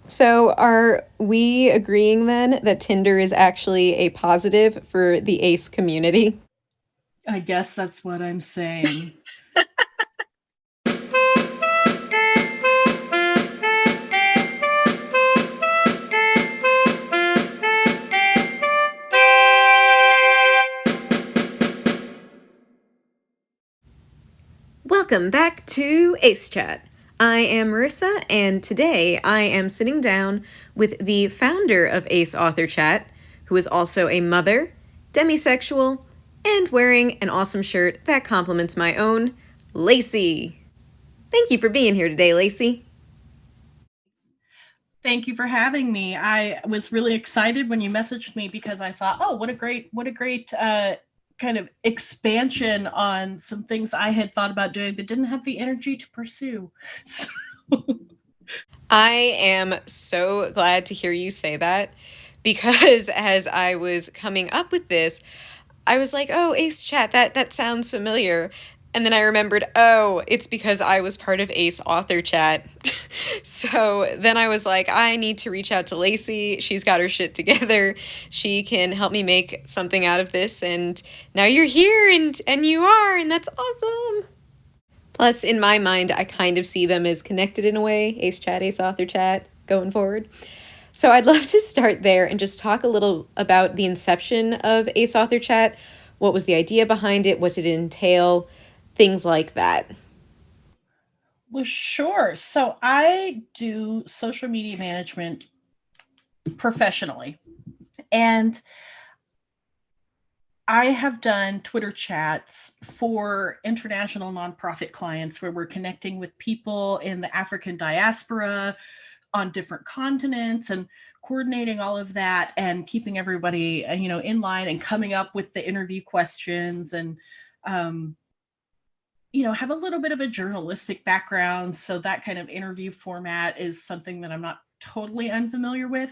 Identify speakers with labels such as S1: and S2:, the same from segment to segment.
S1: So, are we agreeing then that Tinder is actually a positive for the ace community?
S2: I guess that's what I'm saying.
S1: Welcome back to Ace Chat. I am Marissa, and today I am sitting down with the founder of Ace Author Chat, who is also a mother, demisexual, and wearing an awesome shirt that complements my own, Lacy. Thank you for being here today, Lacy.
S2: Thank you for having me. I was really excited when you messaged me because I thought, oh, what a great kind of expansion on some things I had thought about doing but didn't have the energy to pursue. So,
S1: I am so glad to hear you say that because as I was coming up with this, I was like, "Oh, Ace Chat, that sounds familiar." And then I remembered, "Oh, it's because I was part of Ace Author Chat." So then I was like, "I need to reach out to Lacy. She's got her shit together. She can help me make something out of this." And now you're here and you are, and that's awesome. Plus, in my mind, I kind of see them as connected in a way, Ace Chat, Ace Author Chat, going forward. So I'd love to start there and just talk a little about the inception of Ace Author Chat. What was the idea behind it? What did it entail? Things like that.
S2: well, sure. So I do social media management professionally. And I have done Twitter chats for international nonprofit clients where we're connecting with people in the African diaspora on different continents and coordinating all of that and keeping everybody in line and coming up with the interview questions and um, have a little bit of a journalistic background, so that kind of interview format is something that I'm not totally unfamiliar with.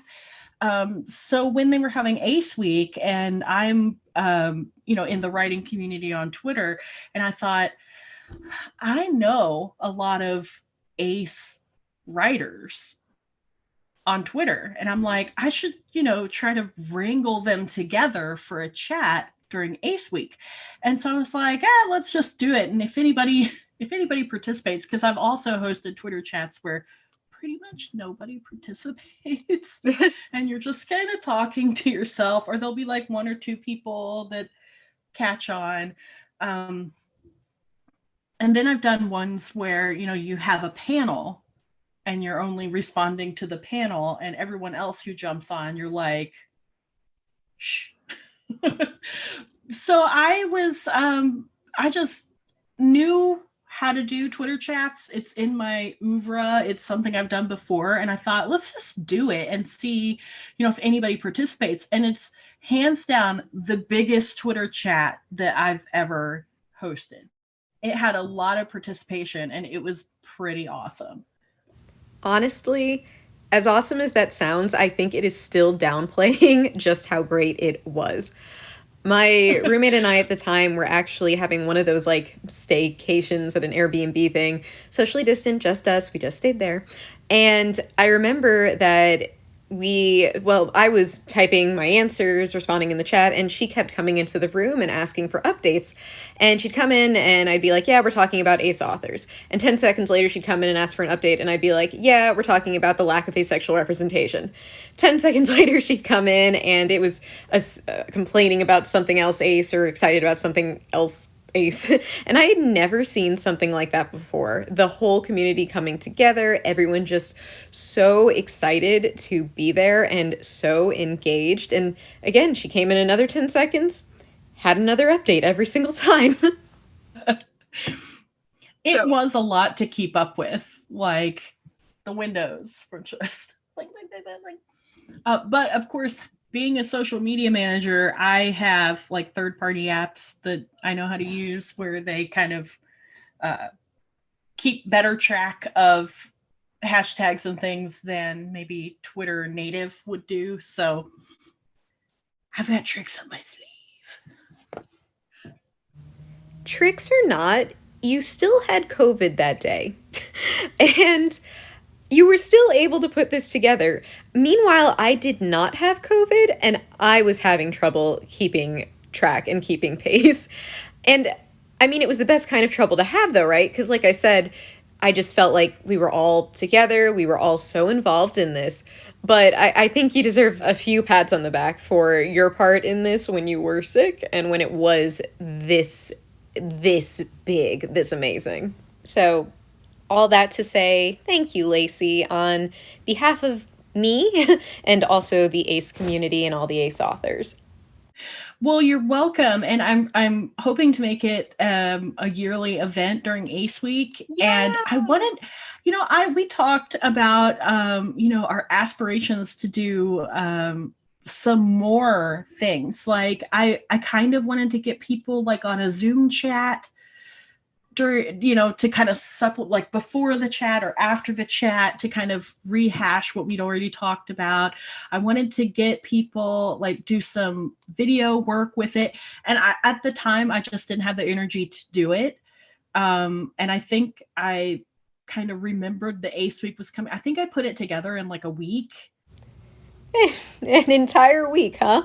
S2: So when they were having Ace Week, and I'm, in the writing community on Twitter, and I thought, I know a lot of Ace writers on Twitter, and I'm like, I should, try to wrangle them together for a chat during Ace Week. And so I was like, let's just do it. And if anybody participates, because I've also hosted Twitter chats where pretty much nobody participates and you're just kind of talking to yourself, or there'll be like one or two people that catch on. um, and then I've done ones where you have a panel and you're only responding to the panel, and everyone else who jumps on, you're like, shh. So I just knew how to do Twitter chats. It's in my oeuvre. It's something I've done before. And I thought, let's just do it and see, if anybody participates. And it's hands down the biggest Twitter chat that I've ever hosted. It had a lot of participation and it was pretty awesome.
S1: Honestly, as awesome as that sounds, I think it is still downplaying just how great it was. My roommate and I at the time were actually having one of those like staycations at an Airbnb thing, socially distant, just us. We just stayed there. And I remember that I was typing my answers, responding in the chat, and she kept coming into the room and asking for updates. And she'd come in and I'd be like, yeah, we're talking about ace authors. And 10 seconds later, she'd come in and ask for an update, and I'd be like, yeah, we're talking about the lack of asexual representation. 10 seconds later, she'd come in and it was complaining about something else ace or excited about something else ace. And I had never seen something like that before. The whole community coming together, everyone just so excited to be there and so engaged. And again, she came in another 10 seconds, had another update every single time.
S2: It
S1: So
S2: was a lot to keep up with. Like the windows were just but of course, being a social media manager, I have like third party apps that I know how to use where they kind of uh, keep better track of hashtags and things than maybe Twitter native would do. So I've got tricks up my sleeve.
S1: tricks or not, you still had COVID that day. And You were still able to put this together. Meanwhile, I did not have COVID and I was having trouble keeping track and keeping pace. And I mean, it was the best kind of trouble to have, though, right? Because, like I said, I just felt like we were all together, we were all so involved in this. But I think you deserve a few pats on the back for your part in this when you were sick and when it was this big, this amazing. So all that to say, thank you, Lacy, on behalf of me and also the ACE community and all the ACE authors.
S2: Well, you're welcome, and I'm hoping to make it a yearly event during ACE Week. And I wanted, I we talked about our aspirations to do some more things. Like I kind of wanted to get people like on a Zoom chat during, to kind of supplement, like before the chat or after the chat, to kind of rehash what we'd already talked about. I wanted to get people like do some video work with it. And at the time, I just didn't have the energy to do it. And I think I kind of remembered the ACE week was coming. I think I put it together in like a week.
S1: An entire week, huh?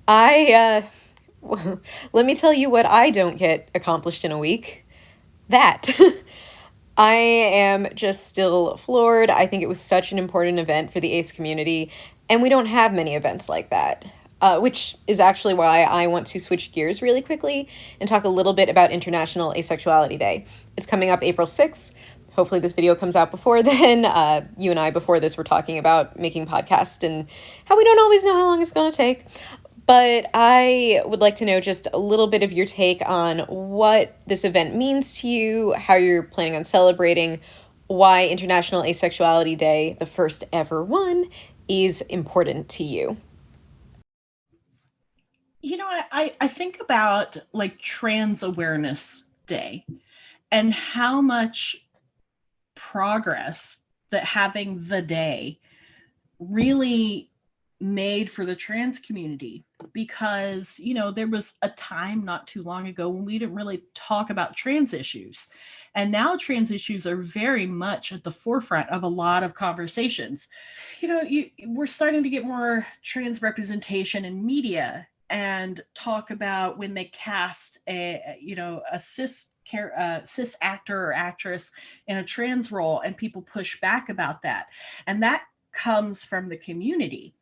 S1: Well, let me tell you what I don't get accomplished in a week. That. I am just still floored. I think it was such an important event for the ACE community, and we don't have many events like that, which is actually why I want to switch gears really quickly and talk a little bit about International Asexuality Day. It's coming up April 6th. Hopefully this video comes out before then. You and I, before this, were talking about making podcasts and how we don't always know how long it's going to take. But I would like to know just a little bit of your take on what this event means to you, how you're planning on celebrating, why International Asexuality Day, the first ever one, is important to you.
S2: I think about like Trans Awareness Day and how much progress that having the day really made for the trans community, because there was a time not too long ago when we didn't really talk about trans issues, and now trans issues are very much at the forefront of a lot of conversations. We're starting to get more trans representation in media and talk about when they cast a cis actor or actress in a trans role, and people push back about that, and that comes from the community.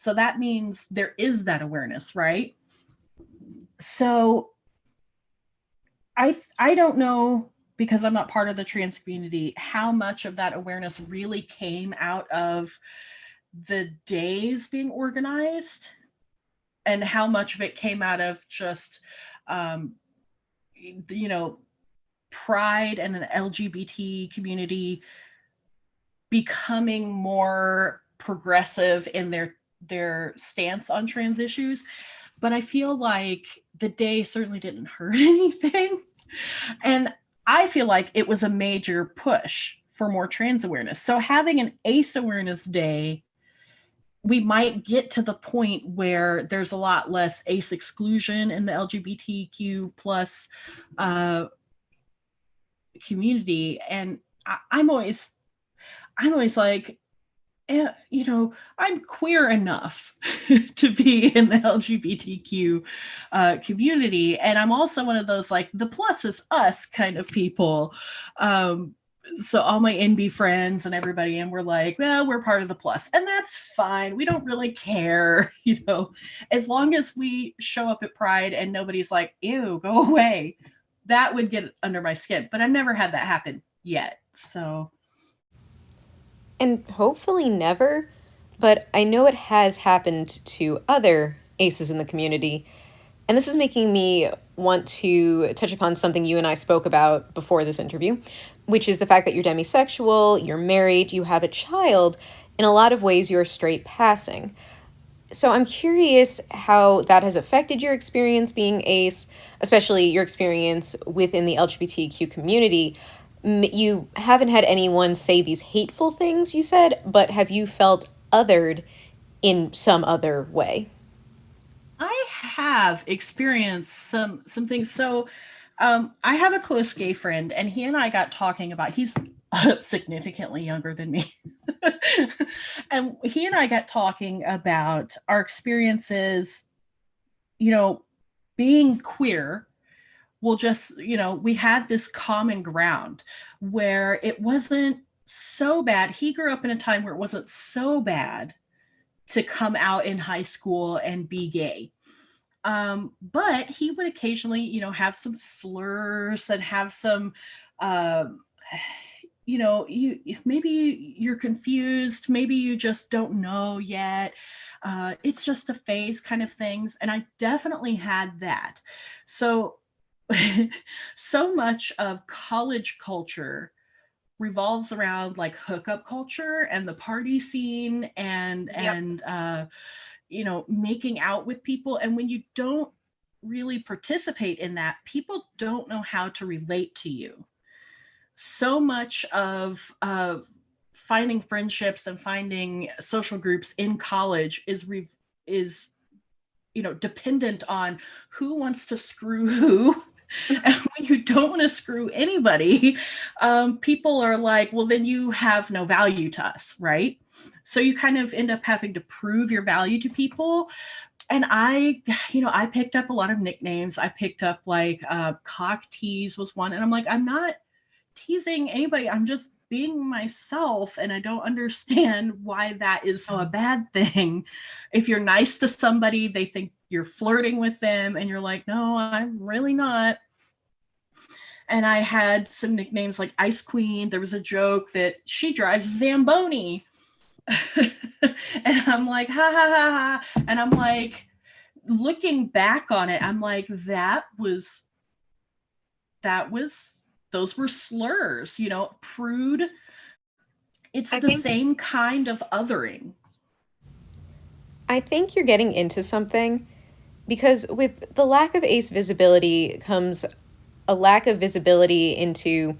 S2: So that means there is that awareness, right? So I don't know, because I'm not part of the trans community, how much of that awareness really came out of the days being organized, and how much of it came out of just pride and an LGBT community becoming more progressive in their stance on trans issues. But I feel like the day certainly didn't hurt anything. And I feel like it was a major push for more trans awareness. So having an ACE awareness day, we might get to the point where there's a lot less ACE exclusion in the LGBTQ plus community. And I'm always like, I'm queer enough to be in the LGBTQ community. And I'm also one of those, like, the plus is us kind of people. So all my NB friends and everybody, and we're like, well, we're part of the plus, and that's fine. We don't really care, as long as we show up at Pride and nobody's like, ew, go away. That would get under my skin. But I've never had that happen yet. So...
S1: And hopefully never, but I know it has happened to other aces in the community. And this is making me want to touch upon something you and I spoke about before this interview, which is the fact that you're demisexual, you're married, you have a child. In a lot of ways, you're straight passing. So I'm curious how that has affected your experience being ace, especially your experience within the LGBTQ community. You haven't had anyone say these hateful things, you said, but have you felt othered in some other way?
S2: I have experienced some things. So I have a close gay friend, and he and I got talking about, he's significantly younger than me. And he and I got talking about our experiences, you know, being queer. We'll just, we had this common ground where it wasn't so bad. He grew up in a time where it wasn't so bad to come out in high school and be gay. But he would occasionally, have some slurs and have some, um, you if maybe you're confused, maybe you just don't know yet. It's just a phase kind of things, and I definitely had that. So, so much of college culture revolves around like hookup culture and the party scene and
S3: Yep.
S2: making out with people. And when you don't really participate in that, people don't know how to relate to you. So much of finding friendships and finding social groups in college is dependent on who wants to screw who. And when you don't want to screw anybody, people are like, well, then you have no value to us, right? So you kind of end up having to prove your value to people. And I picked up a lot of nicknames. I picked up like cock tease was one. And I'm like, I'm not teasing anybody. I'm just being myself. And I don't understand why that is a bad thing. If you're nice to somebody, they think you're flirting with them. And you're like, no, I'm really not. And I had some nicknames like Ice Queen. There was a joke that she drives Zamboni. And I'm like, ha ha ha ha. And I'm like, looking back on it, I'm like, those were slurs, prude. It's the same kind of othering.
S1: I think you're getting into something because with the lack of ace visibility comes a lack of visibility into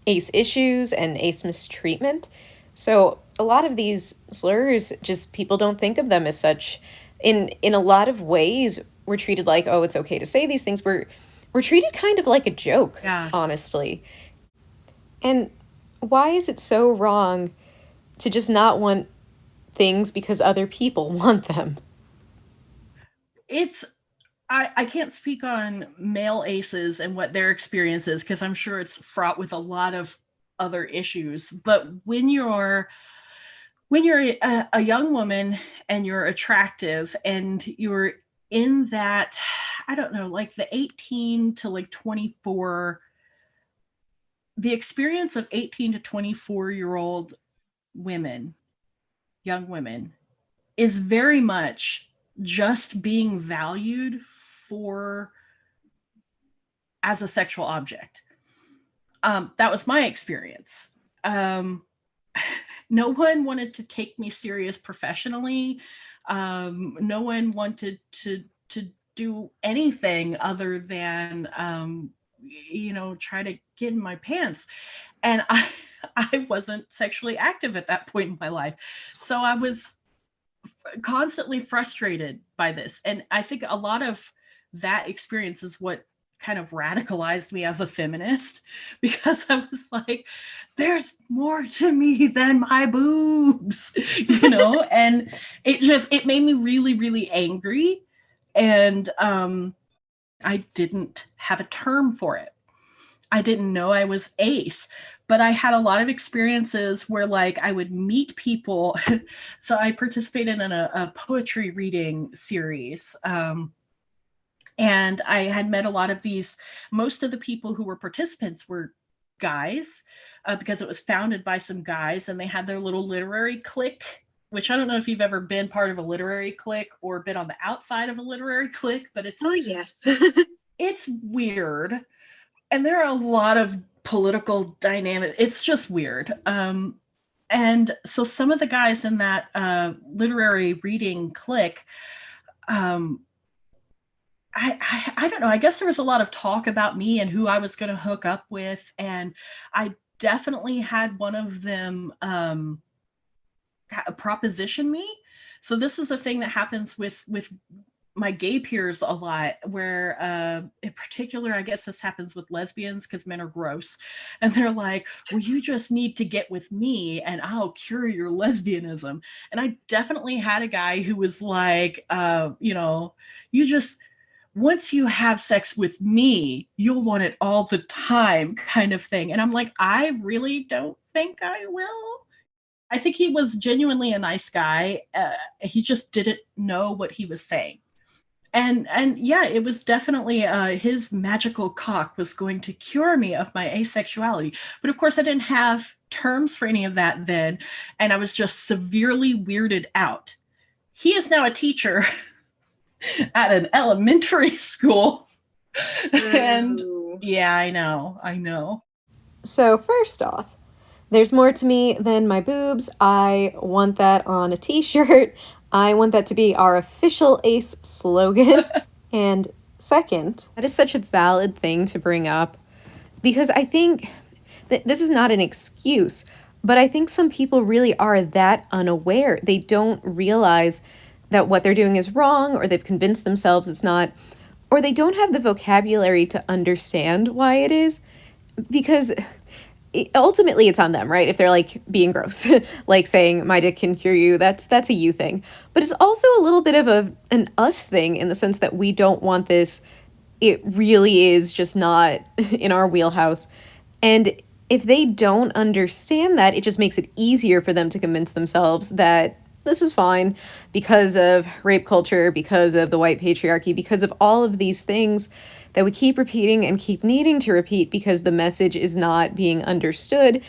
S1: ace issues and ace mistreatment. So a lot of these slurs, just people don't think of them as such. In a lot of ways, we're treated like, oh, it's okay to say these things. We're treated kind of like a joke,
S2: Yeah.
S1: honestly. And why is it so wrong to just not want things because other people want them?
S2: I can't speak on male aces and what their experience is because I'm sure it's fraught with a lot of other issues. But when you're a young woman and you're attractive and you're in that, I don't know, like the 18 to like 24, the experience of 18 to 24-year-old women, young women, is very much just being valued for as a sexual object. That was my experience. No one wanted to take me serious professionally. No one wanted to do anything other than try to get in my pants. And I wasn't sexually active at that point in my life, so I was constantly frustrated by this. And I think a lot of that experience is what kind of radicalized me as a feminist, because I was like, there's more to me than my boobs, and it made me really, really angry. And I didn't have a term for it. I didn't know I was ace, but I had a lot of experiences where like I would meet people. So I participated in a poetry reading series. And I had met a lot of most of the people who were participants were guys, because it was founded by some guys, and they had their little literary clique, which I don't know if you've ever been part of a literary clique or been on the outside of a literary clique, but
S3: Oh, yes.
S2: it's weird. And there are a lot of political dynamics. It's just weird. And so some of the guys in that literary reading clique, I don't know. I guess there was a lot of talk about me and who I was going to hook up with. And I definitely had one of them proposition me. So this is a thing that happens with my gay peers a lot, where in particular, I guess this happens with lesbians because men are gross, and they're like, well, you just need to get with me and I'll cure your lesbianism. And I definitely had a guy who was like, you just, once you have sex with me, you'll want it all the time, kind of thing. And I'm like, I really don't think I will. I think he was genuinely a nice guy. He just didn't know what he was saying. And yeah, it was definitely his magical cock was going to cure me of my asexuality. But of course, I didn't have terms for any of that then, and I was just severely weirded out. He is now a teacher at an elementary school. And
S1: Ooh.
S2: yeah, I know.
S1: So, first off, there's more to me than my boobs. I want that on a t shirt. I want that to be our official ACE slogan. And second, that is such a valid thing to bring up because I think that this is not an excuse, but I think some people really are that unaware. They don't realize that what they're doing is wrong, or they've convinced themselves it's not, or they don't have the vocabulary to understand why it is because ultimately it's on them, right? If they're like being gross, like saying my dick can cure you, that's a you thing. But it's also a little bit of an us thing in the sense that we don't want this. It really is just not in our wheelhouse. And if they don't understand that, it just makes it easier for them to convince themselves that this is fine because of rape culture, because of the white patriarchy, because of all of these things that we keep repeating and keep needing to repeat because the message is not being understood,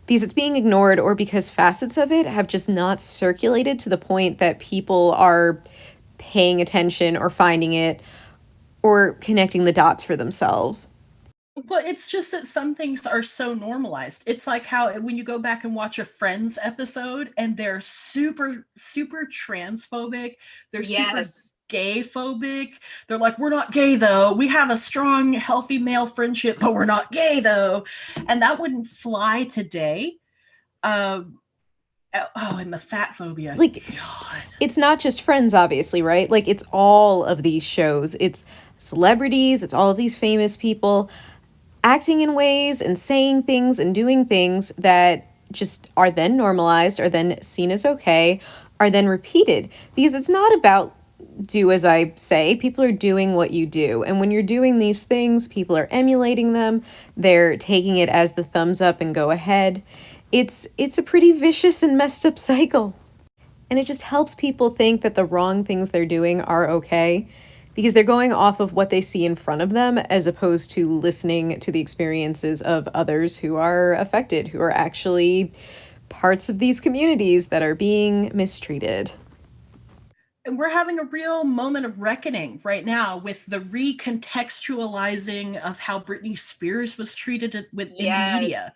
S1: because it's being ignored, or because facets of it have just not circulated to the point that people are paying attention or finding it or connecting the dots for themselves.
S2: Well, it's just that some things are so normalized. It's like how when you go back and watch a Friends episode and they're super, super transphobic, they're super
S3: Yes.
S2: gay phobic. They're like, we're not gay though. We have a strong, healthy male friendship, but we're not gay though. And that wouldn't fly today. Um, and the fat phobia.
S1: Like,
S2: God.
S1: it's not just Friends, obviously, right? Like, it's all of these shows. It's celebrities, it's all of these famous people acting in ways and saying things and doing things that just are then normalized, are then seen as okay, are then repeated. Because it's not about do as I say. People are doing what you do. And when you're doing these things, people are emulating them. They're taking it as the thumbs up and go ahead. It's a pretty vicious and messed up cycle. And it just helps people think that the wrong things they're doing are okay because they're going off of what they see in front of them as opposed to listening to the experiences of others who are affected, who are actually parts of these communities that are being mistreated.
S2: And we're having a real moment of reckoning right now with the recontextualizing of how Britney Spears was treated in the
S3: Yes.
S2: media.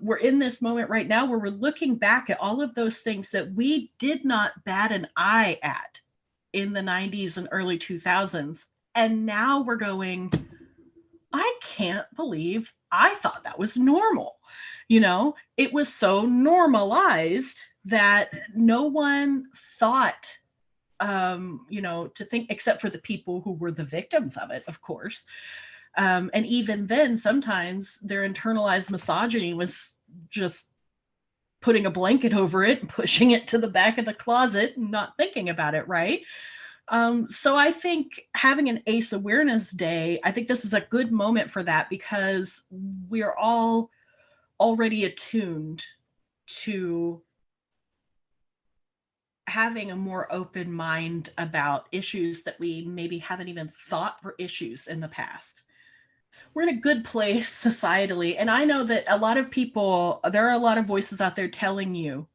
S2: We're in this moment right now where we're looking back at all of those things that we did not bat an eye at in the 90s and early 2000s. And now we're going, I can't believe I thought that was normal. It was so normalized that no one thought to think, except for the people who were the victims of it, of course. And even then, sometimes their internalized misogyny was just putting a blanket over it and pushing it to the back of the closet and not thinking about it, right? So I think having an ACE Awareness Day, I think this is a good moment for that because we are all already attuned to having a more open mind about issues that we maybe haven't even thought were issues in the past. We're in a good place societally. And I know that there are a lot of voices out there telling you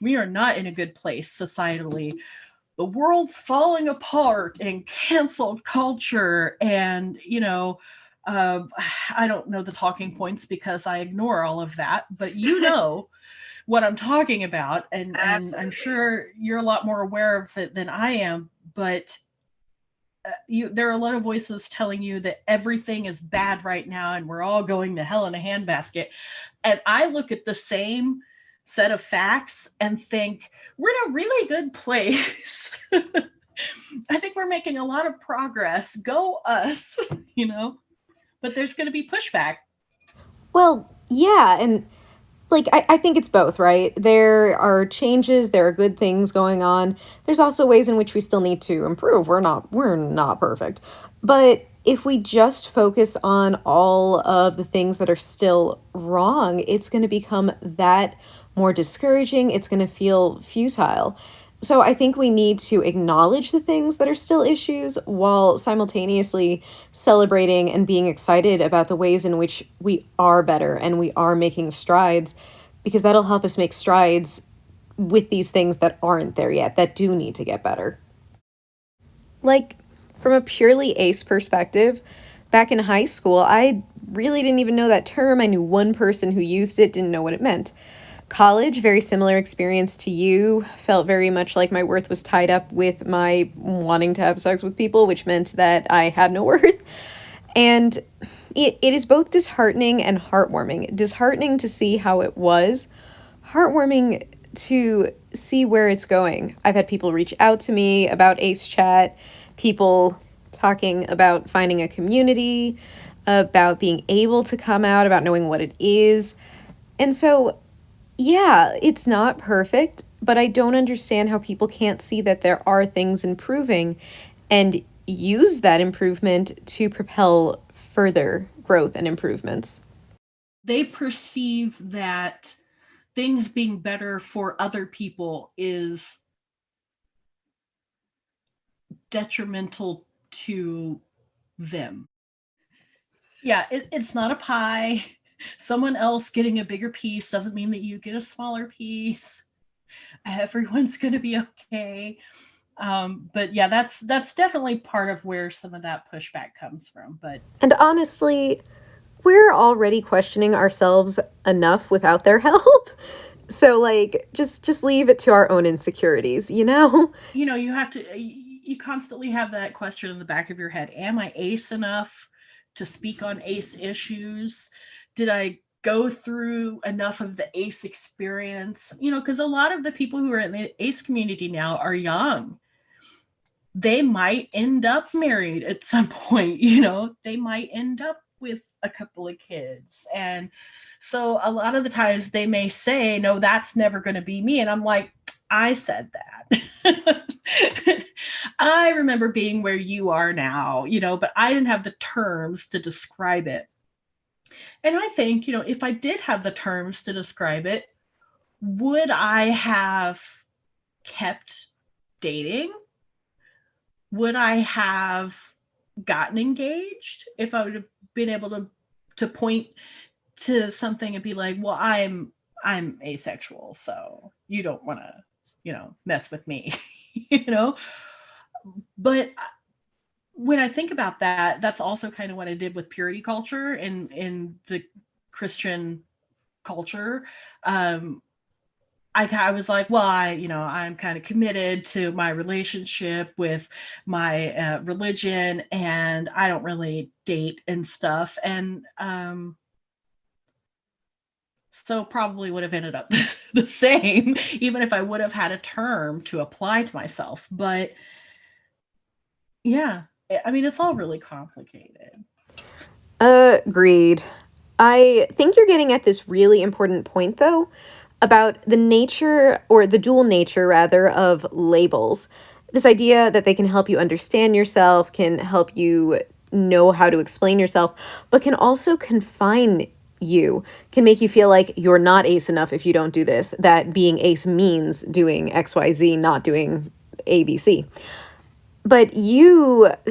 S2: we are not in a good place societally. The world's falling apart and cancel culture. And, I don't know the talking points because I ignore all of that, but what I'm talking about, and I'm
S3: Absolutely.
S2: sure you're a lot more aware of it than I am, but there are a lot of voices telling you that everything is bad right now and we're all going to hell in a handbasket. And I look at the same set of facts and think we're in a really good place. I think we're making a lot of progress. Go us, you know? But there's going to be pushback.
S1: Well, yeah, and like I think it's both, right? There are changes, there are good things going on. There's also ways in which we still need to improve. We're not perfect. But if we just focus on all of the things that are still wrong, it's going to become that more discouraging. It's going to feel futile. So I think we need to acknowledge the things that are still issues while simultaneously celebrating and being excited about the ways in which we are better and we are making strides, because that'll help us make strides with these things that aren't there yet, that do need to get better. Like, from a purely ace perspective, back in high school, I really didn't even know that term. I knew one person who used it, didn't know what it meant. College, very similar experience to you, felt very much like my worth was tied up with my wanting to have sex with people, which meant that I had no worth. And it is both disheartening and heartwarming. Disheartening to see how it was, heartwarming to see where it's going. I've had people reach out to me about Ace Chat, people talking about finding a community, about being able to come out, about knowing what it is. And so, yeah, it's not perfect, but I don't understand how people can't see that there are things improving and use that improvement to propel further growth and improvements.
S2: They perceive that things being better for other people is detrimental to them. Yeah, it's not a pie. Someone else getting a bigger piece doesn't mean that you get a smaller piece. Everyone's going to be okay. But yeah, that's definitely part of where some of that pushback comes from. But
S1: And honestly, we're already questioning ourselves enough without their help. So like just leave it to our own insecurities, you know?
S2: you have to, you constantly have that question in the back of your head. Am I ace enough to speak on ace issues? Did I go through enough of the ace experience? Because a lot of the people who are in the ace community now are young. They might end up married at some point. They might end up with a couple of kids. And so a lot of the times they may say, no, that's never going to be me. And I'm like, I said that. I remember being where you are now, but I didn't have the terms to describe it. And I think, if I did have the terms to describe it, would I have kept dating? Would I have gotten engaged if I would have been able to point to something and be like, well, I'm asexual, so you don't want to, mess with me, But when I think about that, that's also kind of what I did with purity culture in the Christian culture. I was like, well, I'm kind of committed to my relationship with my religion, and I don't really date and stuff. And so probably would have ended up the same, even if I would have had a term to apply to myself. But yeah, I mean, it's all really complicated.
S1: Agreed. I think you're getting at this really important point, though, about the nature, or the dual nature, rather, of labels. This idea that they can help you understand yourself, can help you know how to explain yourself, but can also confine you, can make you feel like you're not ace enough if you don't do this, that being ace means doing XYZ, not doing ABC. But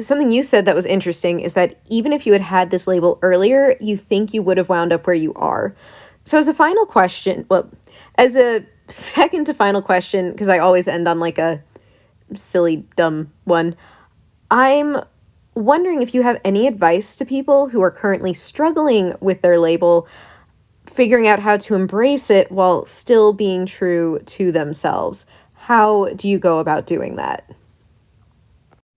S1: something you said that was interesting is that even if you had had this label earlier, you think you would have wound up where you are. So as a final question, well, as a second to final question, because I always end on like a silly, dumb one, I'm wondering if you have any advice to people who are currently struggling with their label, figuring out how to embrace it while still being true to themselves. How do you go about doing that?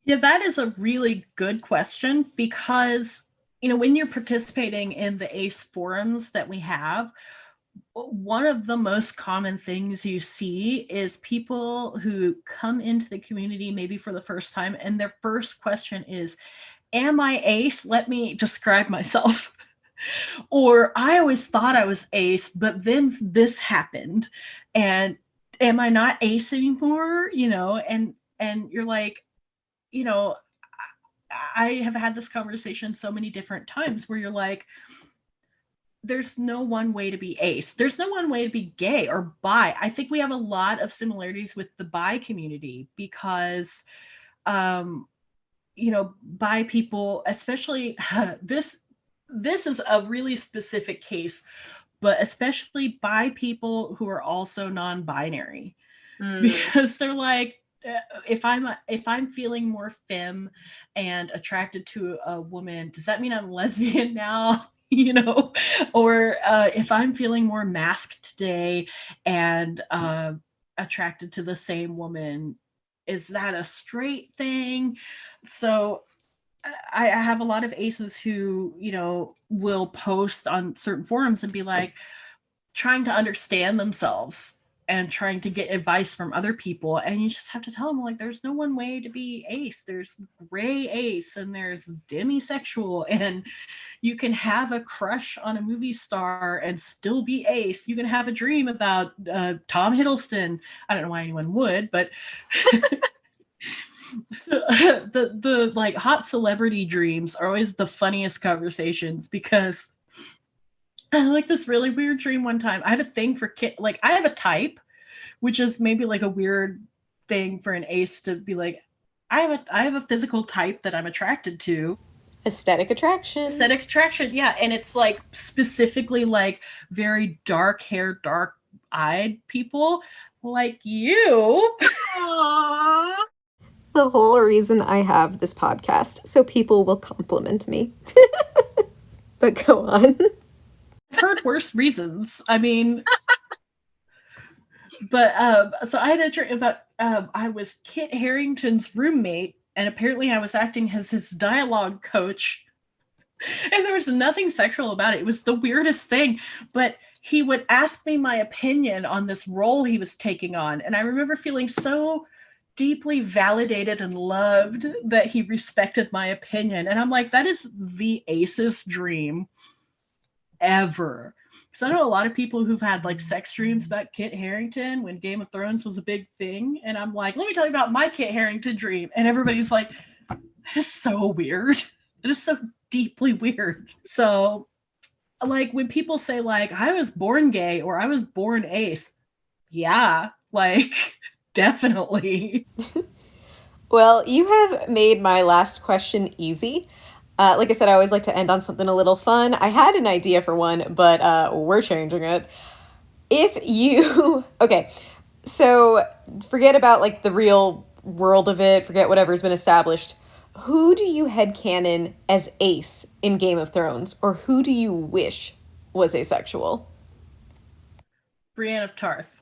S2: Yeah, that is a really good question because, when you're participating in the ACE forums that we have, one of the most common things you see is people who come into the community maybe for the first time, and their first question is, am I ace? Let me describe myself. Or I always thought I was ace, but then this happened. And am I not ace anymore? And you're like, you know, I have had this conversation so many different times where you're like, there's no one way to be ace. There's no one way to be gay or bi. I think we have a lot of similarities with the bi community because, bi people, especially this is a really specific case, but especially bi people who are also non-binary, because they're like, if I'm feeling more femme and attracted to a woman, does that mean I'm lesbian now? Or if I'm feeling more masked today and attracted to the same woman, is that a straight thing? So I have a lot of aces who, will post on certain forums and be like trying to understand themselves and trying to get advice from other people. And you just have to tell them, like, there's no one way to be ace. There's gray ace and there's demisexual, and you can have a crush on a movie star and still be ace. You can have a dream about Tom Hiddleston. I don't know why anyone would, but the like hot celebrity dreams are always the funniest conversations, because I had like this really weird dream one time. I have a thing for like I have a type, which is maybe like a weird thing for an ace to be like, I have a physical type that I'm attracted to.
S1: Aesthetic attraction.
S2: Aesthetic attraction, yeah, and it's like specifically like very dark hair, dark eyed people like you.
S1: Aww. The whole reason I have this podcast, so people will compliment me. But go on.
S2: I've heard worse reasons. I mean, but so I had a dream about I was Kit Harington's roommate, and apparently I was acting as his dialogue coach. And there was nothing sexual about it. It was the weirdest thing. But he would ask me my opinion on this role he was taking on. And I remember feeling so deeply validated and loved that he respected my opinion. And I'm like, that is the acest dream ever. Because I know a lot of people who've had like sex dreams about Kit Harington when Game of Thrones was a big thing. And I'm like, let me tell you about my Kit Harington dream. And everybody's like, that is so weird. It is so deeply weird. So like when people say like, I was born gay or I was born ace, yeah, like definitely.
S1: Well, you have made my last question easy. Like I said, I always like to end on something a little fun. I had an idea for one, but we're changing it. If you... Okay, so forget about like the real world of it, forget whatever's been established. Who do you headcanon as Ace in Game of Thrones? Or who do you wish was asexual?
S2: Brienne of Tarth.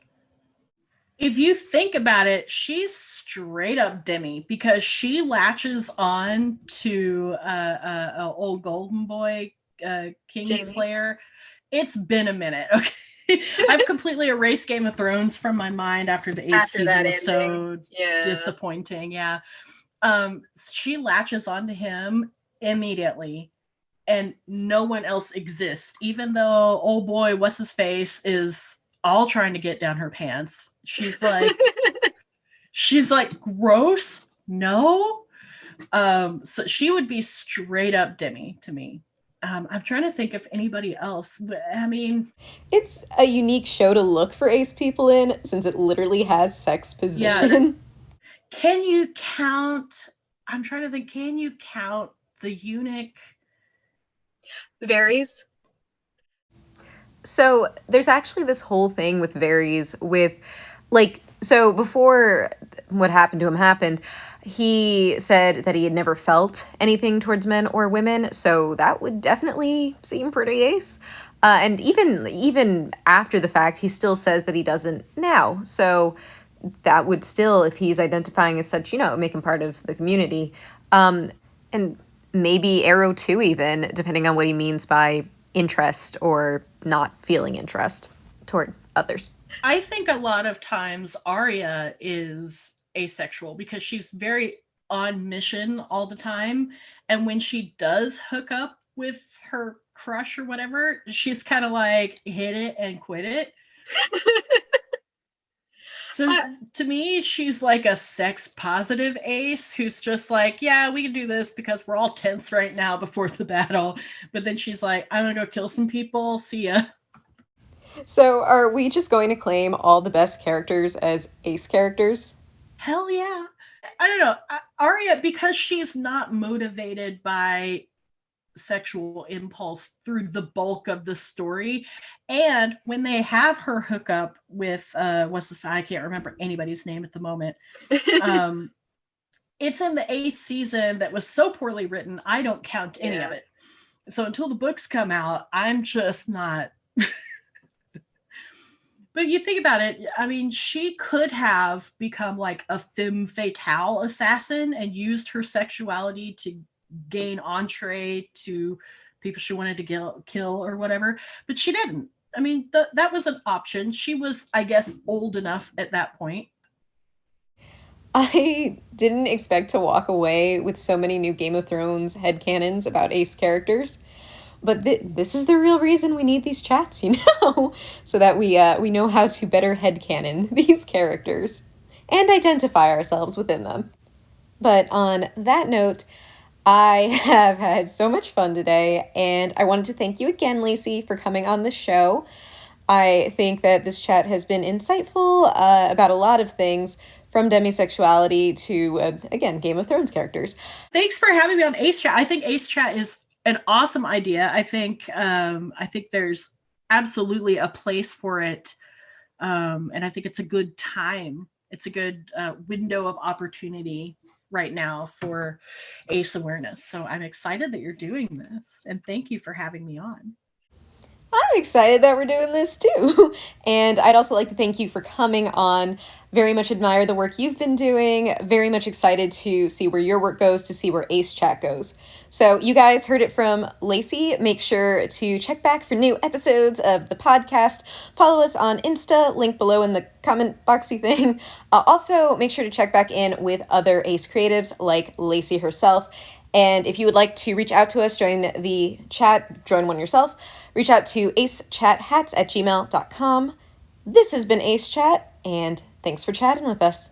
S2: If you think about it, she's straight up Demi, because she latches on to old golden boy Kingslayer. It's been a minute, okay? I've completely erased Game of Thrones from my mind after the eighth season was so disappointing. Yeah. She latches onto him immediately, and no one else exists, even though old boy what's his face is all trying to get down her pants. She's like gross, no. So she would be straight up Demi to me. I'm trying to think of anybody else, but I mean,
S1: it's a unique show to look for ace people in, since it literally has sex position.
S2: Yeah. Can you count? I'm trying to think. Can you count the eunuch?
S3: Varys.
S1: So there's actually this whole thing with Varys with, like, so before what happened to him happened, he said that he had never felt anything towards men or women, so that would definitely seem pretty ace. And even after the fact, he still says that he doesn't now. So that would still, if he's identifying as such, make him part of the community. And maybe Arrow too, even, depending on what he means by interest or not feeling interest. toward others.
S2: I think a lot of times Arya is asexual because she's very on mission all the time. And when she does hook up with her crush or whatever, she's kind of like hit it and quit it. So to me, she's like a sex positive ace who's just like, yeah, we can do this because we're all tense right now before the battle. But then she's like, I'm gonna go kill some people. See ya.
S1: So, are we just going to claim all the best characters as ace characters?
S2: Hell yeah. I don't know. Arya, because she's not motivated by sexual impulse through the bulk of the story. And when they have her hook up with what's this? I can't remember anybody's name at the moment. It's in the 8th season that was so poorly written, I don't count any of it. So until the books come out, I'm just not. But you think about it, I mean, she could have become like a femme fatale assassin and used her sexuality to gain entree to people she wanted to kill or whatever, but she didn't. I mean, that was an option. She was, I guess, old enough at that point.
S1: I didn't expect to walk away with so many new Game of Thrones headcanons about ace characters. But this is the real reason we need these chats, you know, so that we know how to better headcanon these characters and identify ourselves within them. But on that note, I have had so much fun today, and I wanted to thank you again, Lacy, for coming on the show. I think that this chat has been insightful about a lot of things, from demisexuality to, again, Game of Thrones characters.
S2: Thanks for having me on Ace Chat. I think Ace Chat is an awesome idea. I think there's absolutely a place for it, and I think it's a good time. It's a good window of opportunity right now for ace awareness. So I'm excited that you're doing this, and thank you for having me on.
S1: I'm excited that we're doing this too. And I'd also like to thank you for coming on. Very much admire the work you've been doing. Very much excited to see where your work goes, to see where Ace Chat goes. So you guys heard it from Lacy. Make sure to check back for new episodes of the podcast. Follow us on Insta, link below in the comment boxy thing. Also, make sure to check back in with other Ace creatives like Lacy herself. And if you would like to reach out to us, join the chat, join one yourself, reach out to acechathats@gmail.com. This has been Ace Chat, and thanks for chatting with us.